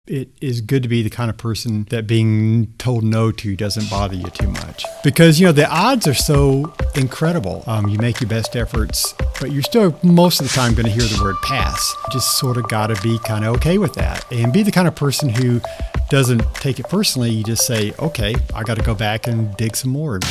it is good to be the kind of person that being told no to doesn't bother you too much. Because, the odds are so incredible. You make your best efforts, but you're still most of the time going to hear the word pass. Just sort of got to be kind of okay with that and be the kind of person who doesn't take it personally. You just say, okay, I got to go back and dig some more.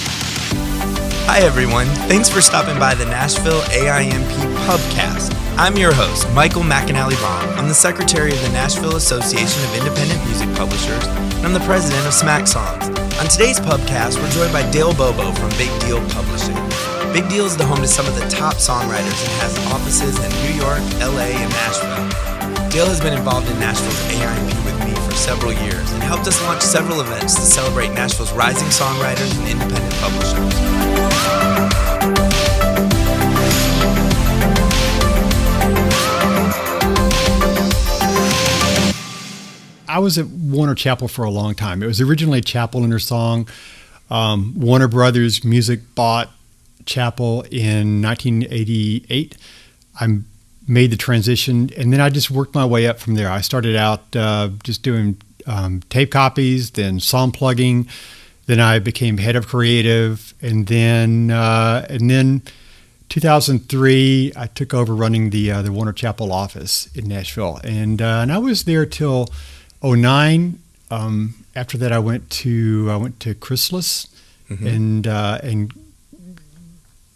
Hi, everyone. Thanks for stopping by the Nashville AIMP Pubcast. I'm your host, Michael McAnally-Baum. I'm the secretary of the Nashville Association of Independent Music Publishers, and I'm the president of Smack Songs. On today's Pubcast, we're joined by Bobo from Big Deal Publishing. Big Deal is the home to some of the top songwriters and has offices in New York, LA, and Nashville. Dale has been involved in Nashville's AIMP with me for several years and helped us launch several events to celebrate Nashville's rising songwriters and independent publishers. I was at Warner Chappell for a long time. It was originally Chappell and her song. Warner Brothers Music bought Chappell in 1988. I made the transition, and then I just worked my way up from there. I started out just doing tape copies, then song plugging. Then I became head of creative, and then 2003 I took over running the Warner Chappell office in Nashville, and I was there till 2009. After that, I went to Chrysalis, and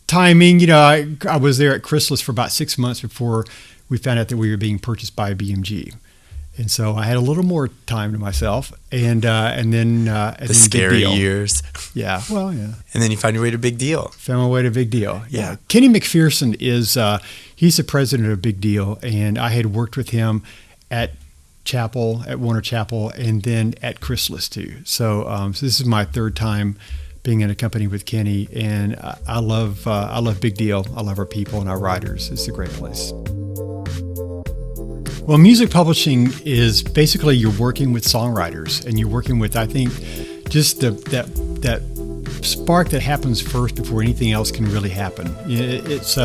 timing. I was there at Chrysalis for about 6 months before we found out that we were being purchased by BMG, and so I had a little more time to myself. And then the scary years. Yeah, well, yeah. And then you found your way to Big Deal. Found my way to Big Deal. Yeah. Kenny McPherson is he's the president of Big Deal, and I had worked with him at Warner Chappell, and then at Chrysalis too. So this is my third time being in a company with Kenny, and I love Big Deal. I love our people and our writers. It's a great place. Well, music publishing is basically you're working with songwriters, and you're working with, I think, just that spark that happens first before anything else can really happen. It's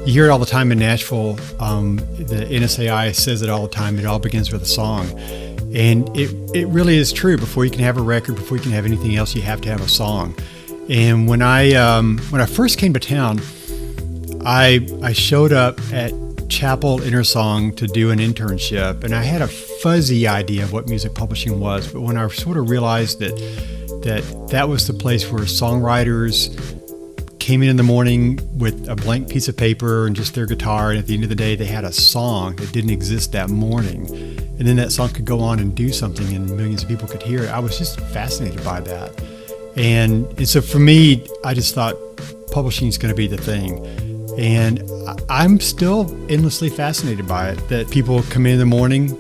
you hear it all the time in Nashville. The NSAI says it all the time. It all begins with a song. And it really is true. Before you can have a record, before you can have anything else, you have to have a song. And when I first came to town, I showed up at Chappell Intersong to do an internship, and I had a fuzzy idea of what music publishing was. But when I sort of realized that was the place where songwriters came in the morning with a blank piece of paper and just their guitar, and at the end of the day they had a song that didn't exist that morning, and then that song could go on and do something and millions of people could hear it. I was just fascinated by that, and so for me, I just thought publishing is going to be the thing, and I'm still endlessly fascinated by it, that people come in the morning,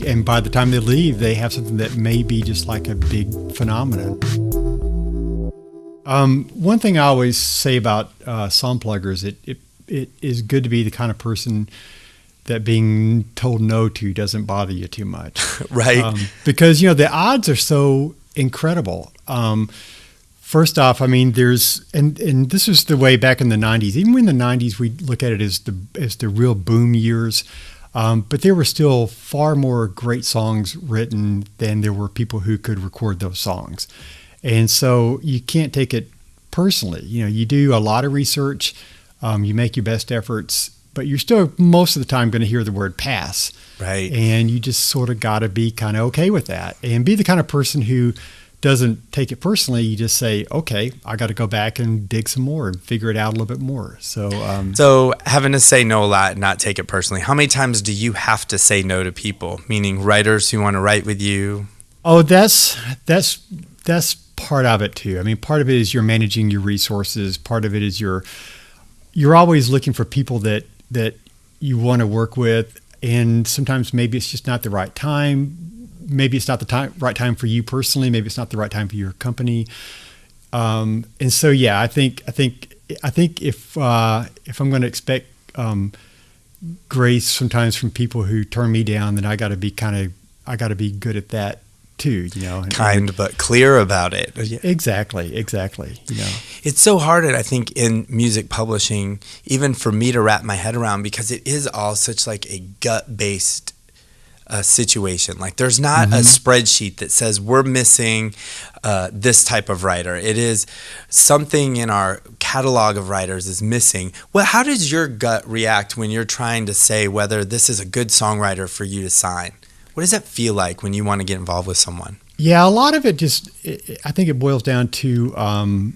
and by the time they leave, they have something that may be just like a big phenomenon. One thing I always say about song pluggers, it is good to be the kind of person that being told no to doesn't bother you too much. Right. Because, the odds are so incredible. First off, I mean, and this was the way back in the 90s. Even in the 90s, we look at it as the real boom years. But there were still far more great songs written than there were people who could record those songs. And so you can't take it personally. You do a lot of research, you make your best efforts, but you're still most of the time going to hear the word pass. Right. And you just sort of got to be kind of okay with that and be the kind of person who doesn't take it personally. You just say, okay, I got to go back and dig some more and figure it out a little bit more. So having to say no a lot and not take it personally, how many times do you have to say no to people, meaning writers who want to write with you? Oh, that's part of it too. I mean, part of it is you're managing your resources. Part of it is you're always looking for people that you want to work with, and sometimes maybe it's just not the right time. Maybe it's not the right time for you personally. Maybe it's not the right time for your company. And so, yeah, I think if I'm going to expect grace sometimes from people who turn me down, then I got to be good at that too, kind but clear about it. Exactly. It's so hard, I think, in music publishing, even for me to wrap my head around, because it is all such like a gut-based a situation. Like there's not a spreadsheet that says we're missing this type of writer. It is something in our catalog of writers is missing. Well, how does your gut react when you're trying to say whether this is a good songwriter for you to sign? What does that feel like when you want to get involved with someone? Yeah, a lot of it I think it boils down to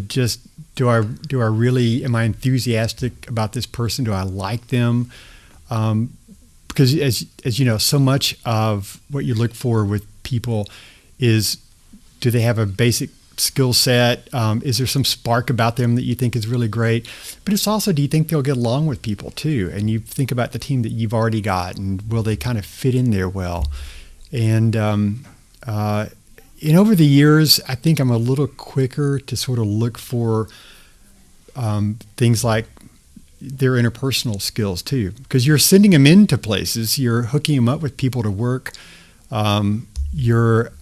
just do I really, am I enthusiastic about this person? Do I like them? Because as you know, so much of what you look for with people is, do they have a basic skill set? Is there some spark about them that you think is really great? But it's also, do you think they'll get along with people too? And you think about the team that you've already got, and will they kind of fit in there well? And over the years, I think I'm a little quicker to sort of look for things like their interpersonal skills too, because you're sending them into places, you're hooking them up with people to work. You're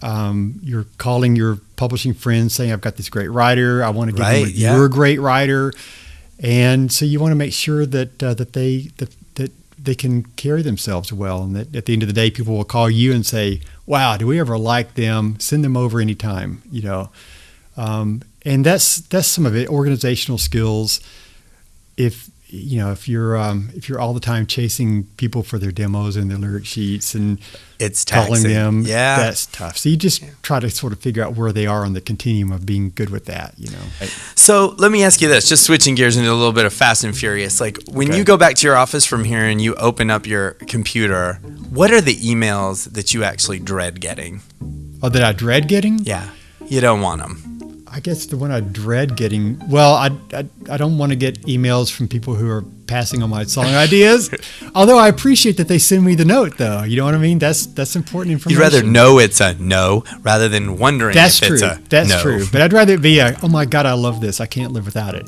calling your publishing friends saying, I've got this great writer, I want to get in with you're a great writer. And so you want to make sure that they can carry themselves well, and that at the end of the day, people will call you and say, wow, do we ever like them? Send them over anytime, and that's some of it. Organizational skills. If you're all the time chasing people for their demos and their lyric sheets and it's calling taxing. them, Yeah, that's tough. So you just try to sort of figure out where they are on the continuum of being good with that, So let me ask you this, just switching gears into a little bit of Fast and Furious. Like when you go back to your office from here and you open up your computer, what are the emails that you actually dread getting? Oh, that I dread getting? Yeah, you don't want them. I guess the one I dread getting, well, I don't want to get emails from people who are passing on my song ideas. Although I appreciate that they send me the note, though. You know what I mean? That's important information. You'd rather know it's a no rather than wondering if it's a no. That's true. But I'd rather it be oh my God, I love this. I can't live without it.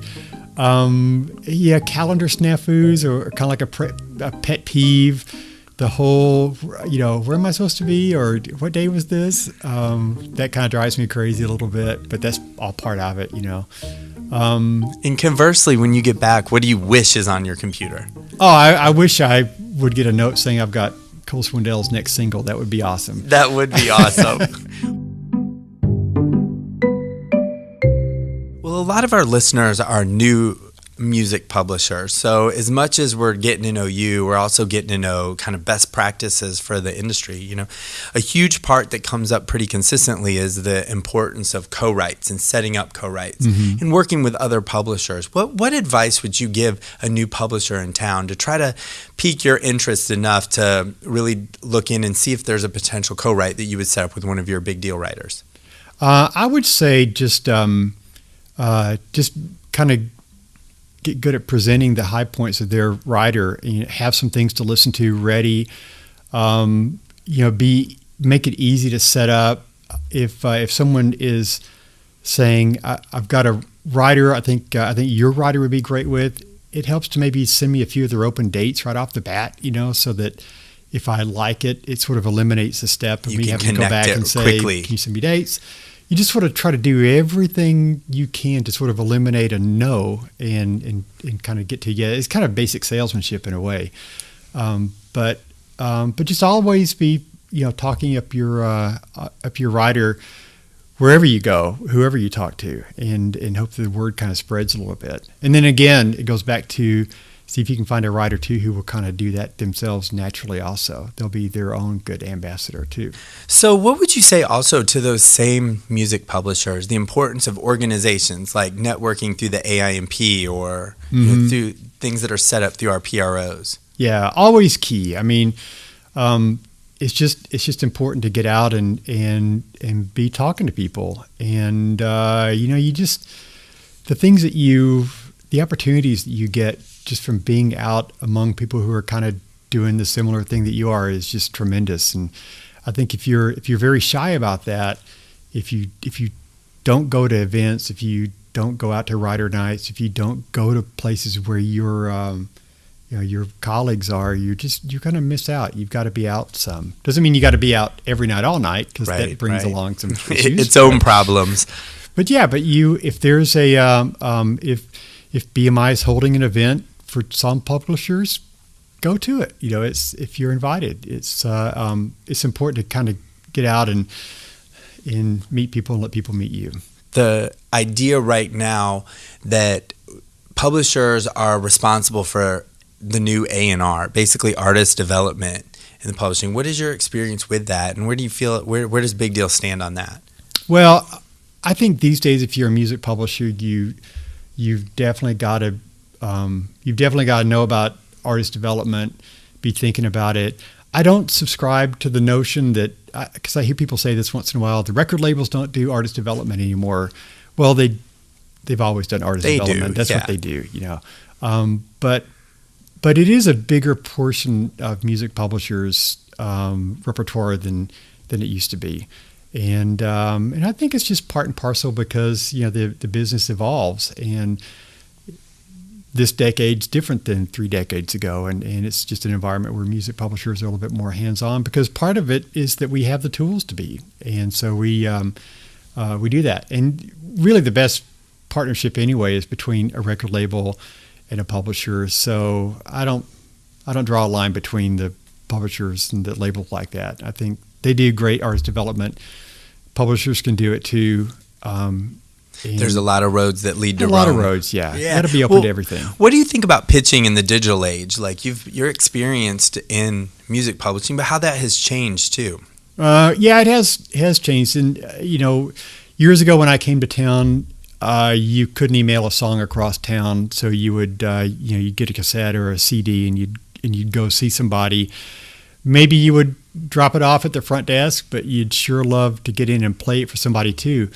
Calendar snafus or kind of like a pet peeve. The whole, where am I supposed to be, or what day was this? That kind of drives me crazy a little bit, but that's all part of it, And conversely, when you get back, what do you wish is on your computer? Oh, I wish I would get a note saying I've got Cole Swindell's next single. That would be awesome. That would be awesome. Well, a lot of our listeners are new music publishers. So as much as we're getting to know you, we're also getting to know kind of best practices for the industry. A huge part that comes up pretty consistently is the importance of co-writes and setting up co-writes and working with other publishers. What advice would you give a new publisher in town to try to pique your interest enough to really look in and see if there's a potential co-write that you would set up with one of your big deal writers? I would say just kind of get good at presenting the high points of their writer, and have some things to listen to ready. Make it easy to set up. If someone is saying, I've got a writer, I think your writer would be great with, it helps to maybe send me a few of their open dates right off the bat, so that if I like it, it sort of eliminates the step of me having to go back and say, quickly. Can you send me dates? You just sort of try to do everything you can to sort of eliminate a no and kind of get to it's kind of basic salesmanship in a way, but just always be talking up your writer wherever you go, whoever you talk to, and hope the word kind of spreads a little bit. And then again, it goes back to see if you can find a writer too who will kind of do that themselves naturally also. They'll be their own good ambassador too. So what would you say also to those same music publishers, the importance of organizations like networking through the AIMP or through things that are set up through our PROs? Yeah, always key. I mean, it's just important to get out and be talking to people. And, the opportunities that you get just from being out among people who are kind of doing the similar thing that you are is just tremendous. And I think if you're very shy about that, if you don't go to events, if you don't go out to writer nights, if you don't go to places where your colleagues are, you're going to miss out. You've got to be out some. Doesn't mean you got to be out every night, all night, because that brings along some issues. Its own problems. But if there's if BMI is holding an event for some publishers, go to it. It's if you're invited. It's important to kind of get out and meet people and let people meet you. The idea right now that publishers are responsible for the new A&R, basically artist development in the publishing. What is your experience with that, and where do you feel where does Big Deal stand on that? Well, I think these days, if you're a music publisher, you've definitely got to know about artist development, be thinking about it. I don't subscribe to the notion that, because I hear people say this once in a while, the record labels don't do artist development anymore. Well, they've always done artist development. That's what they do, But it is a bigger portion of music publishers' repertoire than it used to be, and I think it's just part and parcel because the business evolves, and this decade's different than 3 decades ago, and it's just an environment where music publishers are a little bit more hands-on because part of it is that we have the tools to be, and so we do that. And really, the best partnership anyway is between a record label and a publisher. So I don't draw a line between the publishers and the labels like that. I think they do great artist development. Publishers can do it too. There's a lot of roads that lead to Rome. A lot of roads, yeah. Got to be open to everything. What do you think about pitching in the digital age? Like you're experienced in music publishing, but how that has changed too. Yeah, it has changed. And years ago when I came to town, you couldn't email a song across town, so you would you'd get a cassette or a CD and you'd go see somebody. Maybe you would drop it off at the front desk, but you'd sure love to get in and play it for somebody too.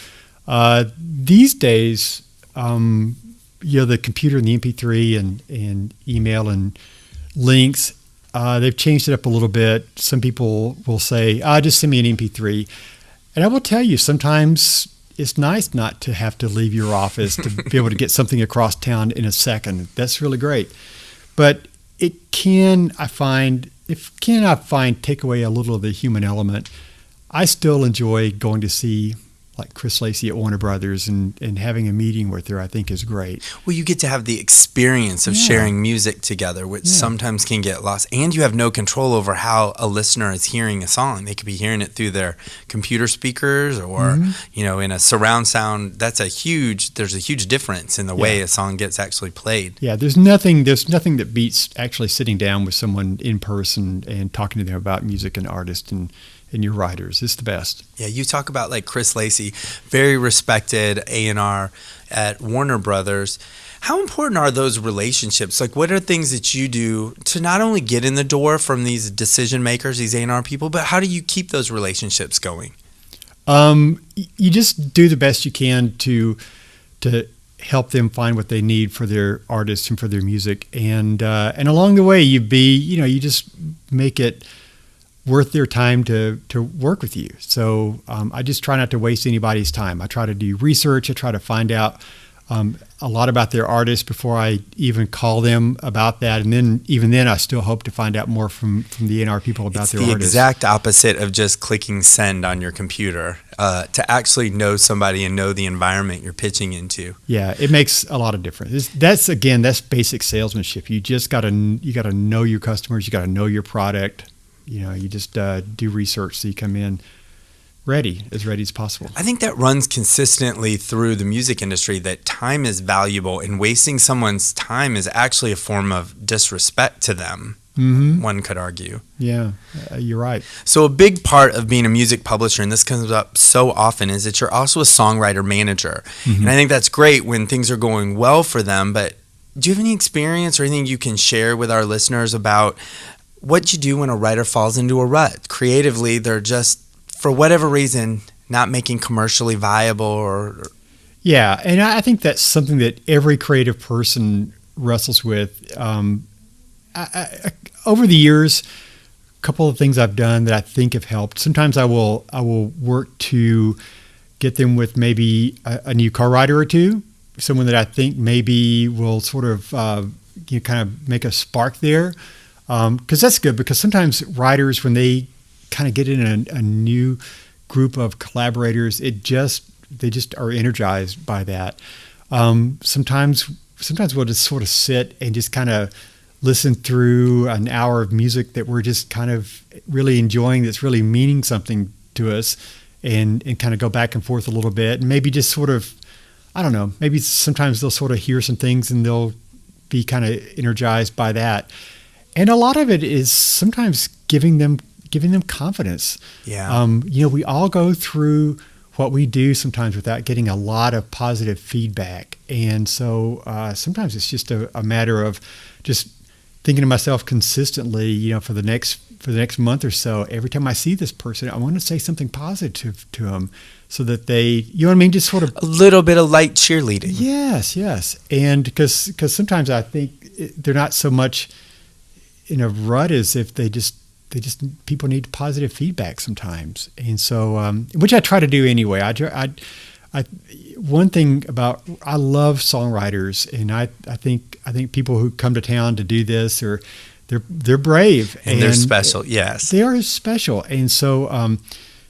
These days, the computer and the MP3 and email and links, they've changed it up a little bit. Some people will say, just send me an MP3. And I will tell you, sometimes it's nice not to have to leave your office to be able to get something across town in a second. That's really great. But it can, I find, take away a little of the human element. I still enjoy going to see like Chris Lacey at Warner Brothers and having a meeting with her, I think is great. Well, you get to have the experience of sharing music together, which sometimes can get lost. And you have no control over how a listener is hearing a song. They could be hearing it through their computer speakers or, in a surround sound. There's a huge difference in the way a song gets actually played. Yeah, there's nothing that beats actually sitting down with someone in person and talking to them about music and artists and your writers. It's the best. Yeah, you talk about like Chris Lacey, very respected A&R at Warner Brothers. How important are those relationships? Like, what are things that you do to not only get in the door from these decision makers, these A&R people, but how do you keep those relationships going? You just do the best you can to help them find what they need for their artists and for their music, and along the way, you just make it worth their time to work with you. So I just try not to waste anybody's time. I try to do research. I try to find out a lot about their artists before I even call them about that. And then even then, I still hope to find out more from the A&R people about their artists. It's the exact opposite of just clicking send on your computer. To actually know somebody and know the environment you're pitching into. Yeah, it makes a lot of difference. That's basic salesmanship. You got to know your customers. You got to know your product. You just do research so you come in as ready as possible. I think that runs consistently through the music industry, that time is valuable, and wasting someone's time is actually a form of disrespect to them, one could argue. Yeah, you're right. So a big part of being a music publisher, and this comes up so often, is that you're also a songwriter manager. And I think that's great when things are going well for them, but do you have any experience or anything you can share with our listeners about what you do when a writer falls into a rut? Creatively, they're just, for whatever reason, not making commercially viable or... Yeah, and I think that's something that every creative person wrestles with. Over the years, a couple of things I've done that I think have helped. Sometimes I will work to get them with maybe a new co-writer or two, someone that I think maybe will sort of kind of make a spark there. Because that's good, because sometimes writers, when they kind of get in a new group of collaborators, they just are energized by that. Sometimes we'll just sort of sit and just kind of listen through an hour of music that we're just kind of really enjoying, that's really meaning something to us, and kind of go back and forth a little bit, and maybe just sort of, I don't know, maybe sometimes they'll sort of hear some things and they'll be kind of energized by that. And a lot of it is sometimes giving them confidence. Yeah. We all go through what we do sometimes without getting a lot of positive feedback. And so sometimes it's just a matter of just thinking to myself consistently, for the next month or so, every time I see this person, I want to say something positive to them so that they, just sort of a little bit of light cheerleading. Yes. And because sometimes I think they're not so much in a rut as if they just people need positive feedback sometimes. And so, which I try to do anyway. One thing about, I love songwriters, and I think people who come to town to do this they're brave and they're special. Yes, they are special. And so,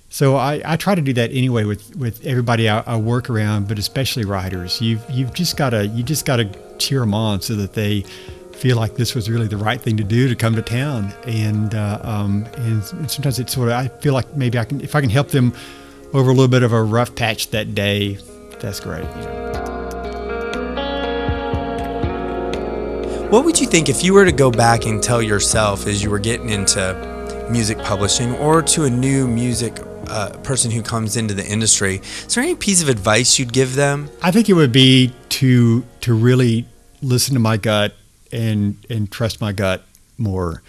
so I try to do that anyway with everybody I work around, but especially writers. You've just gotta cheer them on so that they feel like this was really the right thing to do, to come to town. And sometimes it's sort of, I feel like maybe if I can help them over a little bit of a rough patch that day, that's great. What would you think if you were to go back and tell yourself as you were getting into music publishing, or to a new music person who comes into the industry? Is there any piece of advice you'd give them? I think it would be to really listen to my gut and trust my gut more.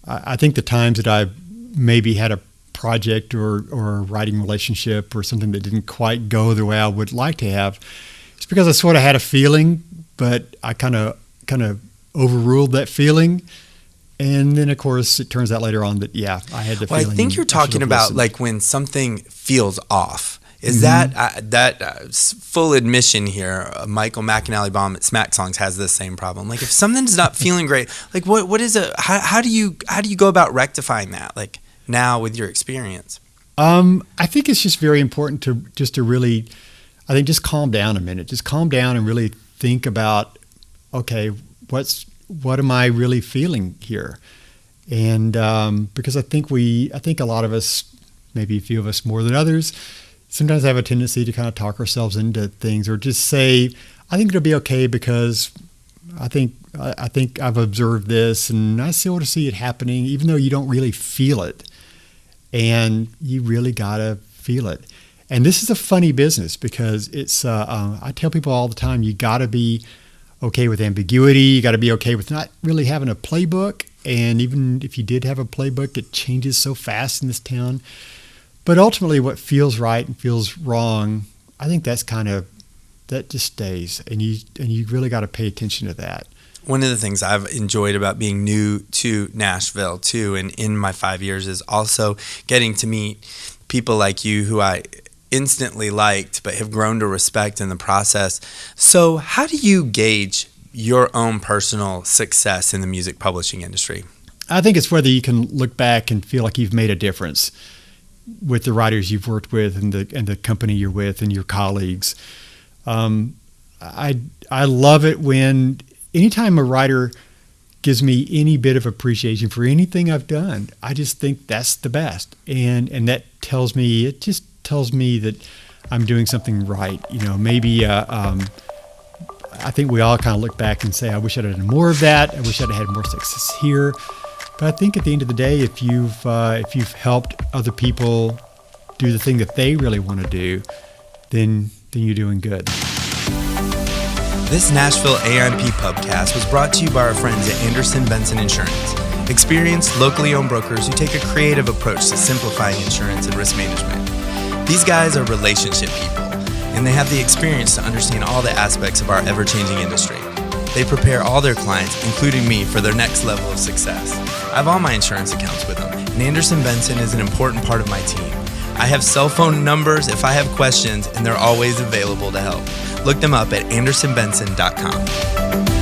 I think the times that I've maybe had a project or a writing relationship or something that didn't quite go the way I would like to have, it's because I sort of had a feeling, but I kind of overruled that feeling. And then, of course, it turns out later on that, I had the feeling. I think you're talking about like when something feels off. Is that full admission here? Michael McAnally Baum at Smack Songs has this same problem. Like if something's not feeling great, like what is it? How do you go about rectifying that? Like now with your experience. I think it's just very important to really, I think, just calm down a minute. Just calm down and really think about, okay, what am I really feeling here? And because I think a lot of us, maybe a few of us more than others, sometimes have a tendency to kind of talk ourselves into things, or just say, I think it'll be okay because I think I've observed this and I still want to see it happening, even though you don't really feel it. And you really gotta feel it. And this is a funny business because it's, I tell people all the time, you gotta be okay with ambiguity. You gotta be okay with not really having a playbook. And even if you did have a playbook, it changes so fast in this town. But ultimately, what feels right and feels wrong, I think that just stays, and you really got to pay attention to that. One of the things I've enjoyed about being new to Nashville too, and in my 5 years, is also getting to meet people like you who I instantly liked, but have grown to respect in the process. So, how do you gauge your own personal success in the music publishing industry? I think it's whether you can look back and feel like you've made a difference with the writers you've worked with and the company you're with and your colleagues. I love it when anytime a writer gives me any bit of appreciation for anything I've done. I just think that's the best, and that tells me that I'm doing something right. Maybe I think we all kind of look back and say, I wish I'd done more of that. I wish I'd had more success here. But I think at the end of the day, if you've helped other people do the thing that they really want to do, then you're doing good. This Nashville AIMP Pubcast was brought to you by our friends at Anderson Benson Insurance, experienced, locally owned brokers who take a creative approach to simplifying insurance and risk management. These guys are relationship people, and they have the experience to understand all the aspects of our ever-changing industry. They prepare all their clients, including me, for their next level of success. I have all my insurance accounts with them, and Anderson Benson is an important part of my team. I have cell phone numbers if I have questions, and they're always available to help. Look them up at andersonbenson.com.